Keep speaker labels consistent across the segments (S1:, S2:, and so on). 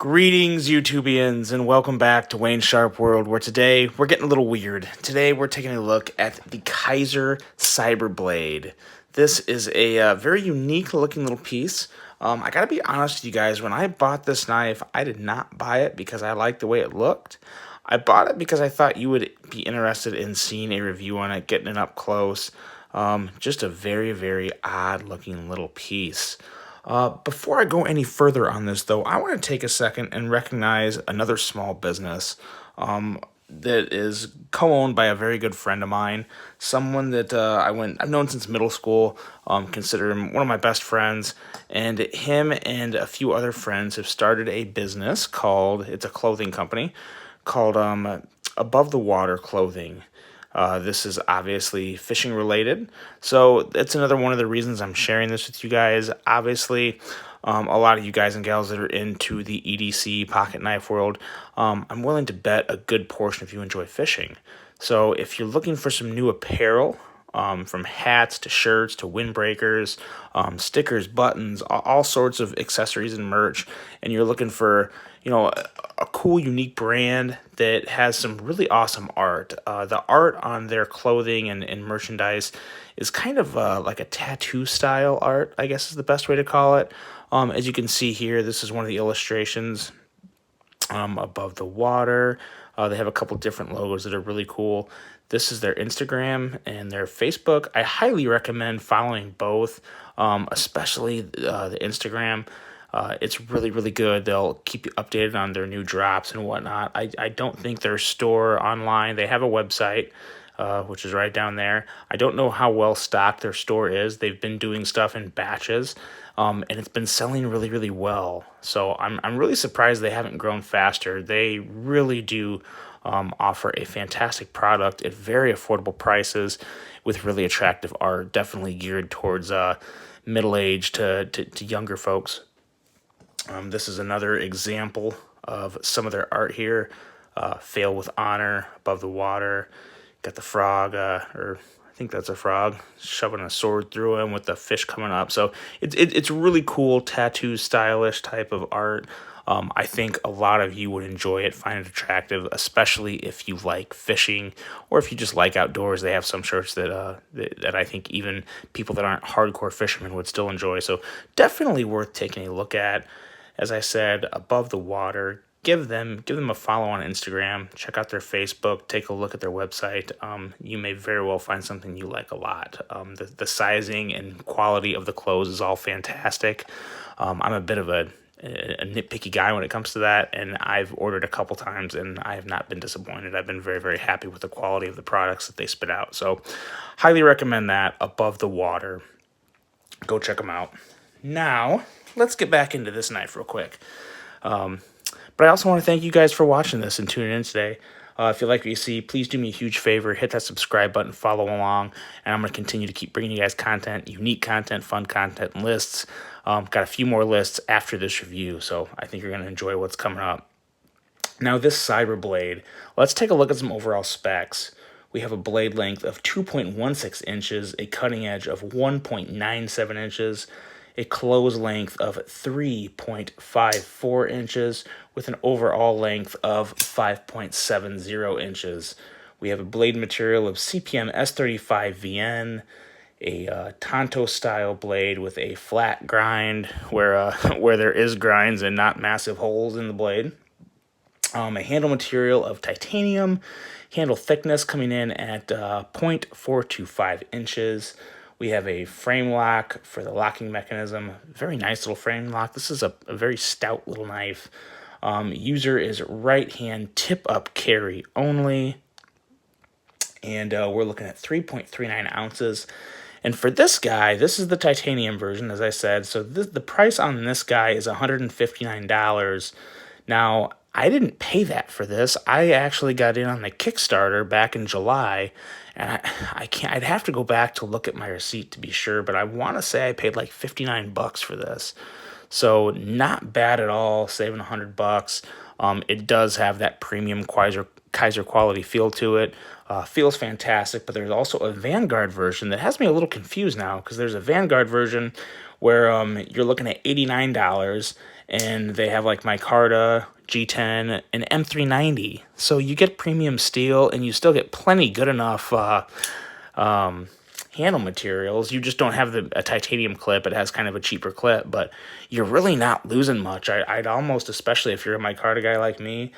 S1: Greetings, YouTubians, and welcome back to Wayne Sharp World, where today we're getting a little weird. Today we're taking a look at the Kizer CyberBlade. This is a very unique looking little piece. I gotta be honest with you guys, when I bought this knife, I did not buy it because I liked the way it looked. I bought it because I thought you would be interested in seeing a review on it, getting it up close. Just a very, very odd looking little piece. Before I go any further on this, though, I want to take a second and recognize another small business that is co-owned by a very good friend of mine, someone that I've known since middle school, consider him one of my best friends, and him and a few other friends have started a business it's a clothing company called Above the Water Clothing. This is obviously fishing related, so that's another one of the reasons I'm sharing this with you guys. Obviously, a lot of you guys and gals that are into the EDC pocket knife world, I'm willing to bet a good portion of you enjoy fishing. So if you're looking for some new apparel, from hats to shirts to windbreakers, stickers, buttons, all sorts of accessories and merch, and you're looking for, a cool, unique brand that has some really awesome art. The art on their clothing and merchandise is kind of like a tattoo style art, I guess is the best way to call it. As you can see here, this is one of the illustrations above the water. They have a couple different logos that are really cool. This is their Instagram and their Facebook. I highly recommend following both, especially the Instagram. It's really, really good. They'll keep you updated on their new drops and whatnot. I don't think their store online, they have a website, which is right down there. I don't know how well stocked their store is. They've been doing stuff in batches, and it's been selling really, really well. So I'm really surprised they haven't grown faster. They really do offer a fantastic product at very affordable prices with really attractive art, definitely geared towards middle-aged to younger folks. This is another example of some of their art here. Fail with honor, above the water. Got the frog, or I think that's a frog, shoving a sword through him with the fish coming up. So it's really cool, tattoo stylish type of art. I think a lot of you would enjoy it, find it attractive, especially if you like fishing or if you just like outdoors. They have some shirts that I think even people that aren't hardcore fishermen would still enjoy. So definitely worth taking a look at. As I said, Above the Water. Give them a follow on Instagram. Check out their Facebook. Take a look at their website. You may very well find something you like a lot. The sizing and quality of the clothes is all fantastic. I'm a bit of a nitpicky guy when it comes to that, and I've ordered a couple times and I have not been disappointed. I've been very, very happy with the quality of the products that they spit out. So highly recommend that. Above the Water. Go check them out. Now, let's get back into this knife real quick. But I also want to thank you guys for watching this and tuning in today. If you like what you see, please do me a huge favor. Hit that subscribe button, follow along, and I'm going to continue to keep bringing you guys content, unique content, fun content, and lists. Got a few more lists after this review, so I think you're going to enjoy what's coming up. Now, this CyberBlade, let's take a look at some overall specs. We have a blade length of 2.16 inches, a cutting edge of 1.97 inches, a close length of 3.54 inches with an overall length of 5.70 inches. We have a blade material of CPM S35 VN, a Tonto style blade with a flat grind where there is grinds and not massive holes in the blade. A handle material of titanium, handle thickness coming in at 0.425 inches. We have a frame lock for the locking mechanism. Very nice little frame lock. This is a very stout little knife. User is right hand tip up carry only. And we're looking at 3.39 ounces. And for this guy, this is the titanium version, as I said. So the price on this guy is $159. Now, I didn't pay that for this. I actually got in on the Kickstarter back in July, and I'd have to go back to look at my receipt to be sure, but I want to say I paid like $59 for this. So not bad at all, saving $100. It does have that premium Kizer quality feel to it. Feels fantastic, but there's also a Vanguard version that has me a little confused now, because there's a Vanguard version where you're looking at $89, and they have like micarta, G10, and M390. So you get premium steel, and you still get plenty good enough handle materials. You just don't have a titanium clip. It has kind of a cheaper clip, but you're really not losing much. I'd almost, especially if you're a micarta guy like me,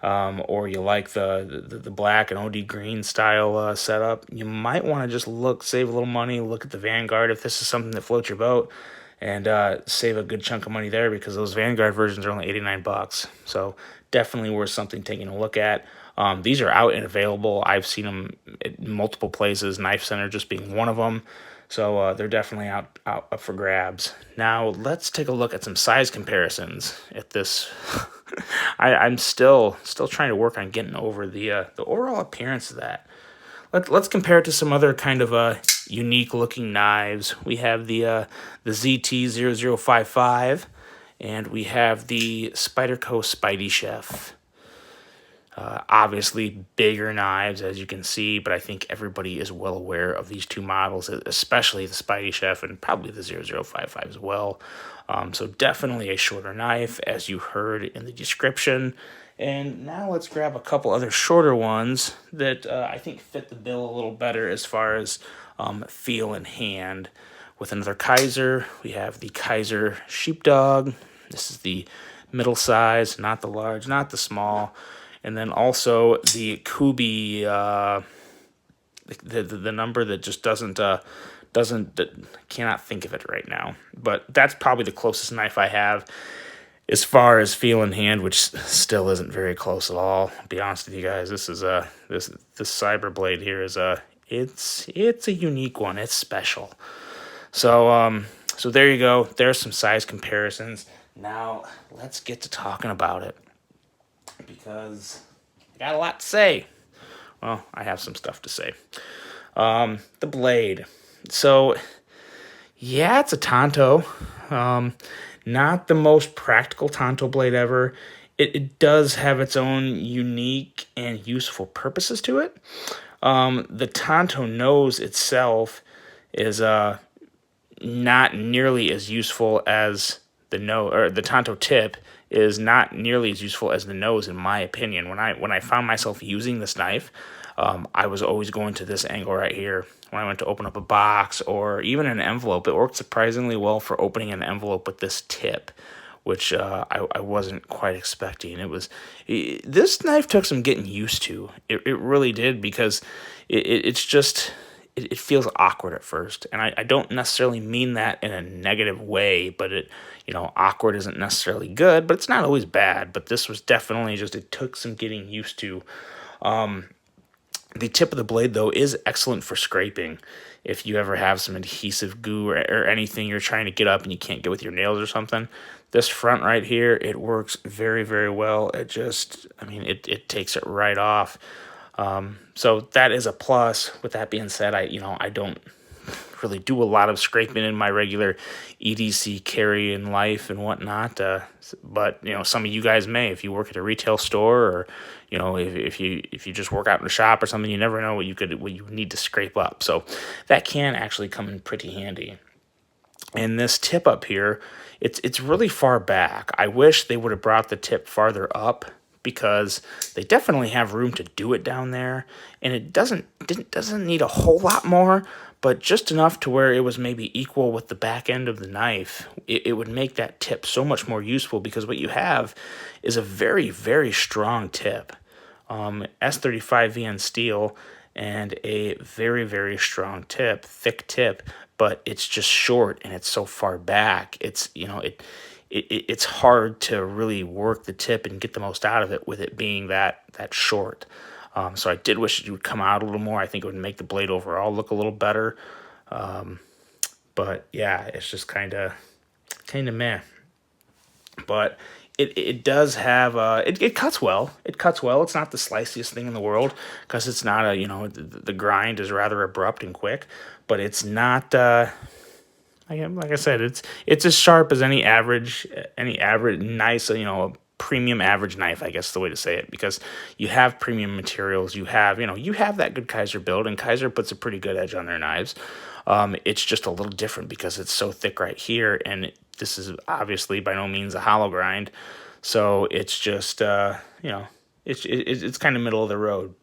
S1: or you like the black and OD green style setup, you might want to just save a little money, look at the Vanguard if this is something that floats your boat, and save a good chunk of money there, because those Vanguard versions are only $89. So definitely worth something taking a look at. These are out and available. I've seen them at multiple places, Knife Center just being one of them. So they're definitely out up for grabs. Now let's take a look at some size comparisons at this. I'm still trying to work on getting over the overall appearance of that. Let's compare it to some other kind of unique looking knives. We have the ZT0055, and we have the Spyderco Spidey Chef. Obviously bigger knives, as you can see, but I think everybody is well aware of these two models, especially the Spidey Chef and probably the 0055 as well. So definitely a shorter knife, as you heard in the description. And now let's grab a couple other shorter ones that I think fit the bill a little better as far as feel and hand. With another Kizer, we have the Kizer Sheepdog. This is the middle size, not the large, not the small. And then also the Kubi, the number that just cannot think of it right now. But that's probably the closest knife I have as far as feel in hand, which still isn't very close at all. I'll be honest with you guys, this is this CyberBlade here is it's a unique one. It's special. So so there you go. There's some size comparisons. Now let's get to talking about it, because I got a lot to say. Well, I have some stuff to say. The blade. So, yeah, it's a Tonto. Not the most practical Tonto blade ever. It does have its own unique and useful purposes to it. The Tonto nose itself is not nearly as useful as the nose, or the Tonto tip is not nearly as useful as the nose, in my opinion. When I found myself using this knife, I was always going to this angle right here. When I went to open up a box or even an envelope, it worked surprisingly well for opening an envelope with this tip, which I wasn't quite expecting. This knife took some getting used to. It really did, because it's just... It feels awkward at first, and I don't necessarily mean that in a negative way, but awkward isn't necessarily good, but it's not always bad. But this was definitely just, it took some getting used to. The tip of the blade, though, is excellent for scraping. If you ever have some adhesive goo or anything you're trying to get up and you can't get with your nails or something, this front right here, it works very, very well. It just, it takes it right off. So that is a plus. With that being said, I don't really do a lot of scraping in my regular EDC carry in life and whatnot. But some of you guys may, if you work at a retail store, or if you just work out in a shop or something, you never know what you need to scrape up. So that can actually come in pretty handy. And this tip up here, it's really far back. I wish they would have brought the tip farther up, because they definitely have room to do it down there, and it doesn't need a whole lot more, but just enough to where it was maybe equal with the back end of the knife. It would make that tip so much more useful, because what you have is a very, very strong tip. S35 VN steel, and a very, very strong tip, thick tip, but it's just short and it's so far back. It's hard to really work the tip and get the most out of it with it being that short. So I did wish it would come out a little more. I think it would make the blade overall look a little better. But yeah, it's just kind of meh. But it does have it cuts well. It cuts well. It's not the sliciest thing in the world, because it's not the grind is rather abrupt and quick, but it's not. Like I said, it's as sharp as any average nice, premium average knife, I guess the way to say it, because you have premium materials, you have that good Kizer build, and Kizer puts a pretty good edge on their knives. It's just a little different because it's so thick right here, and this is obviously by no means a hollow grind, so it's just it's kind of middle of the road.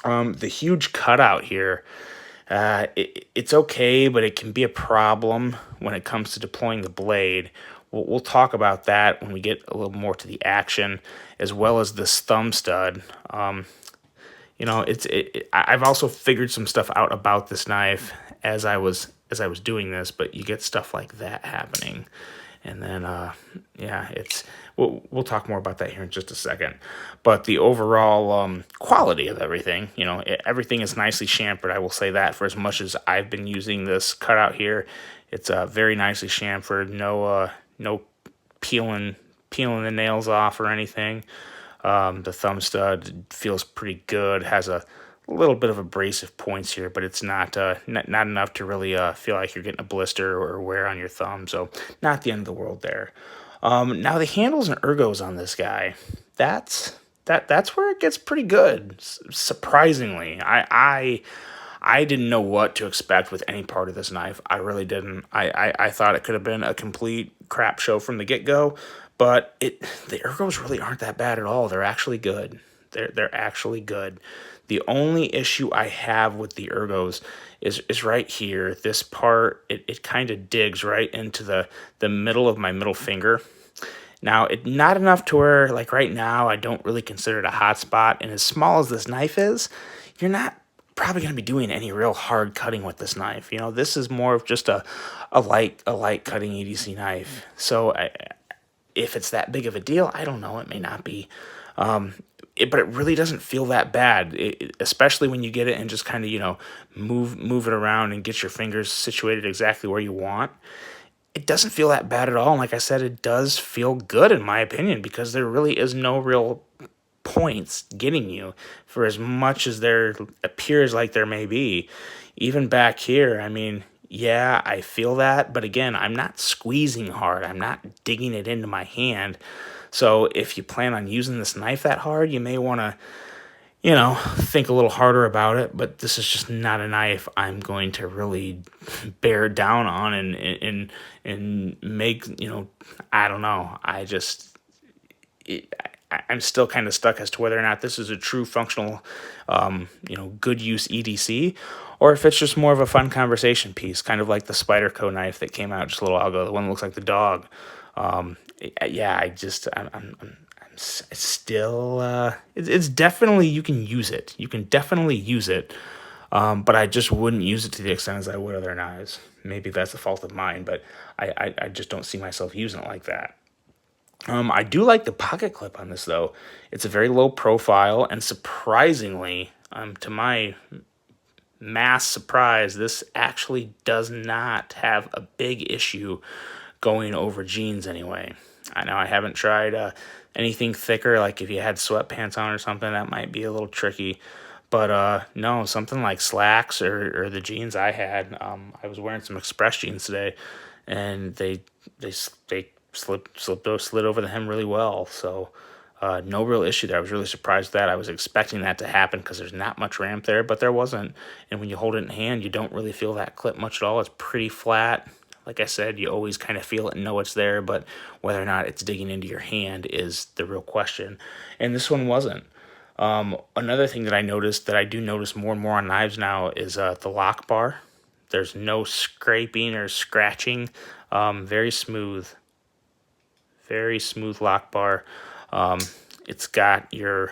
S1: The huge cutout here, it's okay, but it can be a problem when it comes to deploying the blade. We'll talk about that when we get a little more to the action, as well as this thumb stud. I've also figured some stuff out about this knife as I was doing this, but you get stuff like that happening. And then, we'll talk more about that here in just a second. But the overall quality of everything, everything is nicely chamfered. I will say that for as much as I've been using this cutout here, it's very nicely chamfered. No peeling the nails off or anything. The thumb stud feels pretty good. Has a little bit of abrasive points here, but it's not enough to really feel like you're getting a blister or wear on your thumb. So not the end of the world there. Now the handles and ergos on this guy, that's where it gets pretty good. Surprisingly, I didn't know what to expect with any part of this knife. I really didn't. I thought it could have been a complete crap show from the get-go, but the ergos really aren't that bad at all. They're actually good. They're actually good. The only issue I have with the ergos is right here. This part, it kind of digs right into the middle of my middle finger. Now, not enough to where, like right now, I don't really consider it a hot spot. And as small as this knife is, you're not probably going to be doing any real hard cutting with this knife. This is more of just a light cutting EDC knife. So if it's that big of a deal, I don't know. It may not be. But it really doesn't feel that bad, especially when you get it and just kind of, move it around and get your fingers situated exactly where you want. It doesn't feel that bad at all. And like I said, it does feel good in my opinion, because there really is no real points getting you for as much as there appears like there may be. Even back here, I mean, yeah, I feel that. But again, I'm not squeezing hard. I'm not digging it into my hand. So if you plan on using this knife that hard, you may want to, think a little harder about it. But this is just not a knife I'm going to really bear down on and make, I don't know. I'm still kind of stuck as to whether or not this is a true functional, good use EDC, or if it's just more of a fun conversation piece, kind of like the Spyderco knife that came out just a little while ago, the one that looks like the dog. I'm still, it's definitely, you can use it. You can definitely use it. But I just wouldn't use it to the extent as I would other knives. Maybe that's a fault of mine, but I just don't see myself using it like that. I do like the pocket clip on this, though. It's a very low profile, and surprisingly, to my mass surprise, this actually does not have a big issue going over jeans anyway. I know I haven't tried anything thicker, like if you had sweatpants on or something, that might be a little tricky. But no, something like slacks or the jeans I had, I was wearing some Express jeans today, and they slid over the hem really well. So no real issue there. I was really surprised with that. I was expecting that to happen because there's not much ramp there, but there wasn't. And when you hold it in hand, you don't really feel that clip much at all. It's pretty flat. Like I said, you always kind of feel it and know it's there, but whether or not it's digging into your hand is the real question. And this one wasn't. Another thing that I noticed, that I do notice more and more on knives now, is the lock bar. There's no scraping or scratching. Very smooth lock bar. It's got your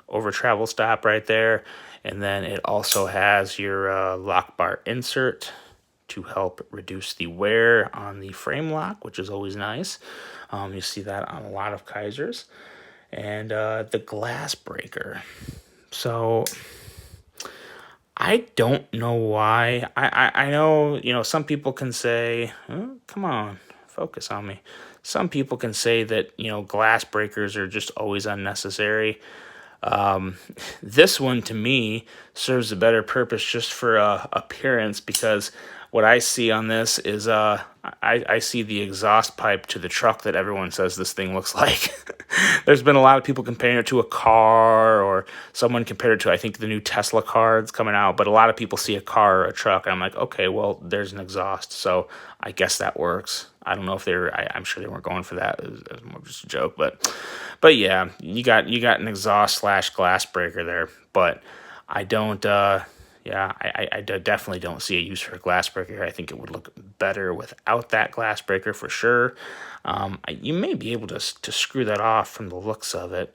S1: over travel stop right there, and then it also has your lock bar insert to help reduce the wear on the frame lock, which is always nice. You see that on a lot of Kizers. And the glass breaker. So I don't know why. I know, some people can say, oh, come on, focus on me. Some people can say that, glass breakers are just always unnecessary. This one, to me, serves a better purpose just for appearance, because what I see on this is I see the exhaust pipe to the truck that everyone says this thing looks like. There's been a lot of people comparing it to a car, or someone compared it to, I think, the new Tesla car that's coming out. But a lot of people see a car or a truck, and I'm like, okay, well, there's an exhaust, so I guess that works. I don't know if they're. I'm sure they weren't going for that. It was more just a joke, but yeah, you got an exhaust slash glass breaker there. But I don't. Yeah, I definitely don't see a use for a glass breaker. I think it would look better without that glass breaker for sure. You may be able to screw that off from the looks of it,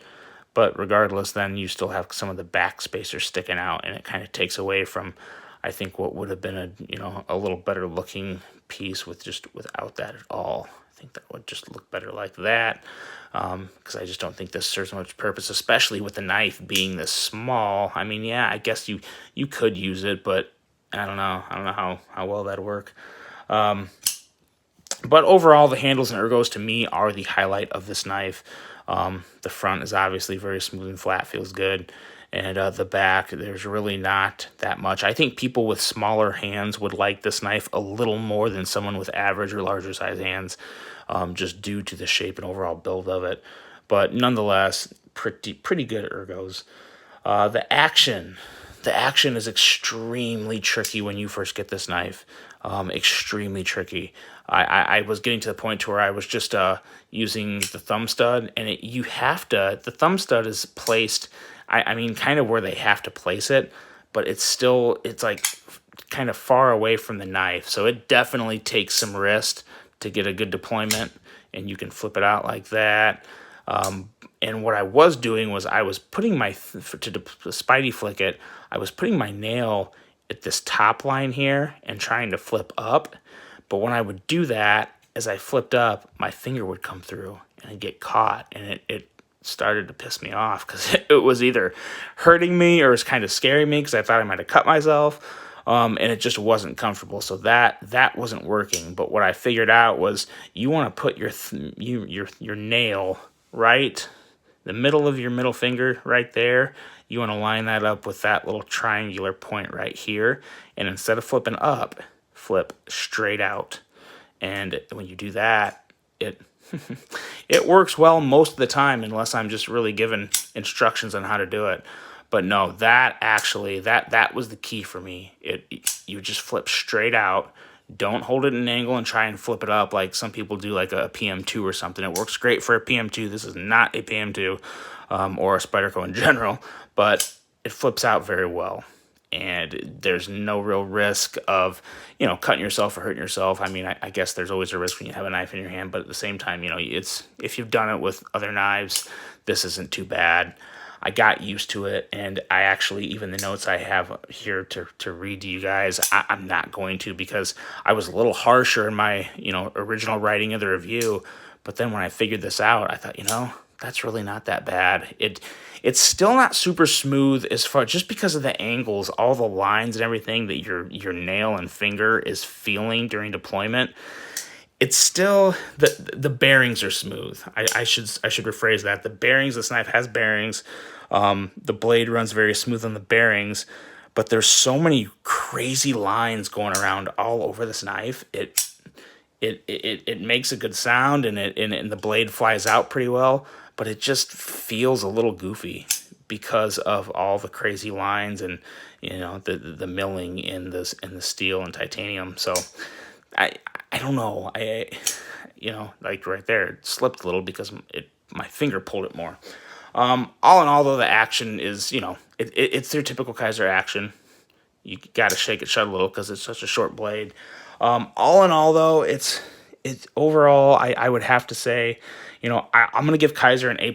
S1: but regardless, then you still have some of the back spacers sticking out, and it kind of takes away from, I think, what would have been a little better looking piece without that at all. I think that would just look better like that, because I just don't think this serves much purpose, especially with the knife being this small. I mean, yeah, I guess you could use it, but I don't know. I don't know how well that'd work. But overall, the handles and ergos to me are the highlight of this knife. The front is obviously very smooth and flat, feels good. And the back, there's really not that much. I think people with smaller hands would like this knife a little more than someone with average or larger size hands, just due to the shape and overall build of it. But nonetheless, pretty good ergos. The action is extremely tricky when you first get this knife. Extremely tricky. I was getting to the point to where I was just using the thumb stud, and the thumb stud is placed, I mean, kind of where they have to place it, but it's like kind of far away from the knife. So it definitely takes some wrist to get a good deployment, and you can flip it out like that. And what I was doing was I was putting to Spidey flick it, I was putting my nail at this top line here and trying to flip up. But when I would do that, as I flipped up, my finger would come through and I'd get caught, and it started to piss me off because it was either hurting me or it was kind of scaring me because I thought I might have cut myself. And it just wasn't comfortable, so that wasn't working. But what I figured out was you want to put your nail right the middle of your middle finger right there. You want to line that up with that little triangular point right here, and instead of flipping up, flip straight out. And when you do that, it it works well most of the time, unless I'm just really given instructions on how to do it. But no, that was the key for me. You just flip straight out. Don't hold it at an angle and try and flip it up like some people do, like a PM2 or something. It works great for a PM2. This is not a PM2 or a Spyderco in general, but it flips out very well. And there's no real risk of, cutting yourself or hurting yourself. I mean, I guess there's always a risk when you have a knife in your hand, but at the same time, if you've done it with other knives, this isn't too bad. I got used to it, and I actually, even the notes I have here to read to you guys, I'm not going to, because I was a little harsher in my, original writing of the review. But then when I figured this out, I thought, that's really not that bad. It's still not super smooth as far, just because of the angles, all the lines and everything that your nail and finger is feeling during deployment. It's still, the bearings are smooth. I should rephrase that. The bearings, this knife has bearings. The blade runs very smooth on the bearings, but there's so many crazy lines going around all over this knife. It makes a good sound, and the blade flies out pretty well, but it just feels a little goofy because of all the crazy lines and the milling in the steel and titanium. So I don't know. Like right there, it slipped a little because my finger pulled it more. All in all, though, the action is, it's their typical Kizer action. You got to shake it shut a little because it's such a short blade. All in all, though, it's overall, I would have to say, I'm going to give Kizer an A+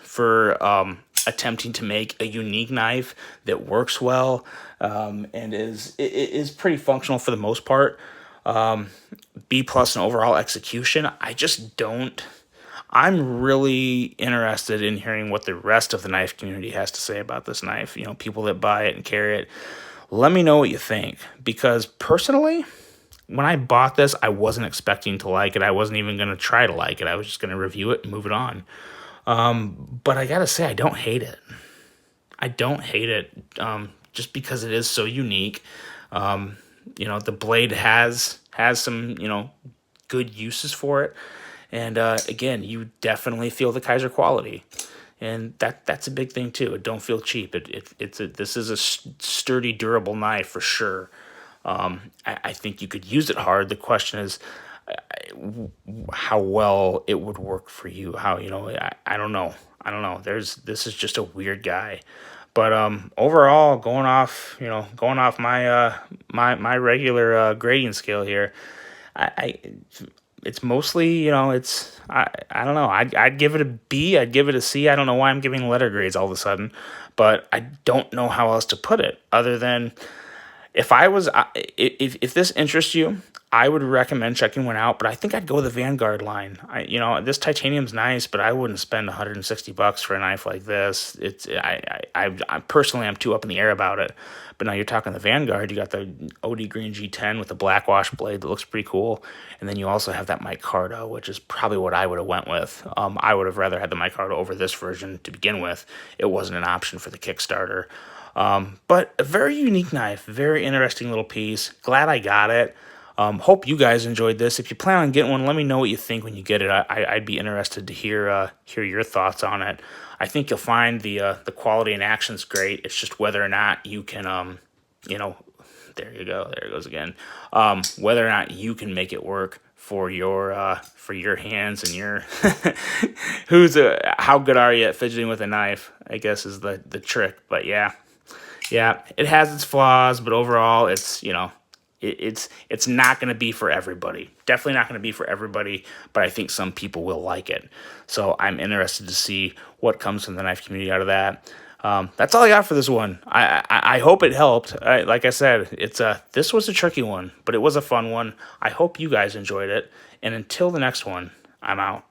S1: for attempting to make a unique knife that works well, and is pretty functional for the most part. B+ in overall execution. I'm really interested in hearing what the rest of the knife community has to say about this knife. People that buy it and carry it. Let me know what you think, because personally, when I bought this, I wasn't expecting to like it. I wasn't even going to try to like it. I was just going to review it and move it on. But I gotta say, I don't hate it. I don't hate it, just because it is so unique. The blade has some, good uses for it. And again, you definitely feel the Kizer quality. And that's a big thing too. It don't feel cheap. This is a sturdy, durable knife for sure. I think you could use it hard. The question is, how well it would work for you. How, I don't know. I don't know. This is just a weird guy. But overall, going off my my regular grading scale here, I it's mostly, it's I don't know. I'd give it a B. I'd give it a C. I don't know why I'm giving letter grades all of a sudden, but I don't know how else to put it other than if I was if this interests you, I would recommend checking one out. But I think I'd go with the Vanguard line. This titanium's nice, but I wouldn't spend $160 for a knife like this. It's I personally, I'm too up in the air about it. But now you're talking the Vanguard. You got the OD Green G10 with the black wash blade that looks pretty cool, and then you also have that micarta, which is probably what I would have went with. I would have rather had the micarta over this version to begin with. It wasn't an option for the Kickstarter. But a very unique knife, very interesting little piece. Glad I got it. Hope you guys enjoyed this. If you plan on getting one, let me know what you think when you get it. I'd be interested to hear your thoughts on it. I think you'll find the quality and action's great. It's just whether or not you can, there you go, there it goes again. Whether or not you can make it work for your hands and your how good are you at fidgeting with a knife, I guess is the trick. But yeah, it has its flaws, but overall, it's not going to be for everybody. Definitely not going to be for everybody, but I think some people will like it. So I'm interested to see what comes from the knife community out of that. That's all I got for this one. I hope it helped. Like I said, this was a tricky one, but it was a fun one. I hope you guys enjoyed it. And until the next one, I'm out.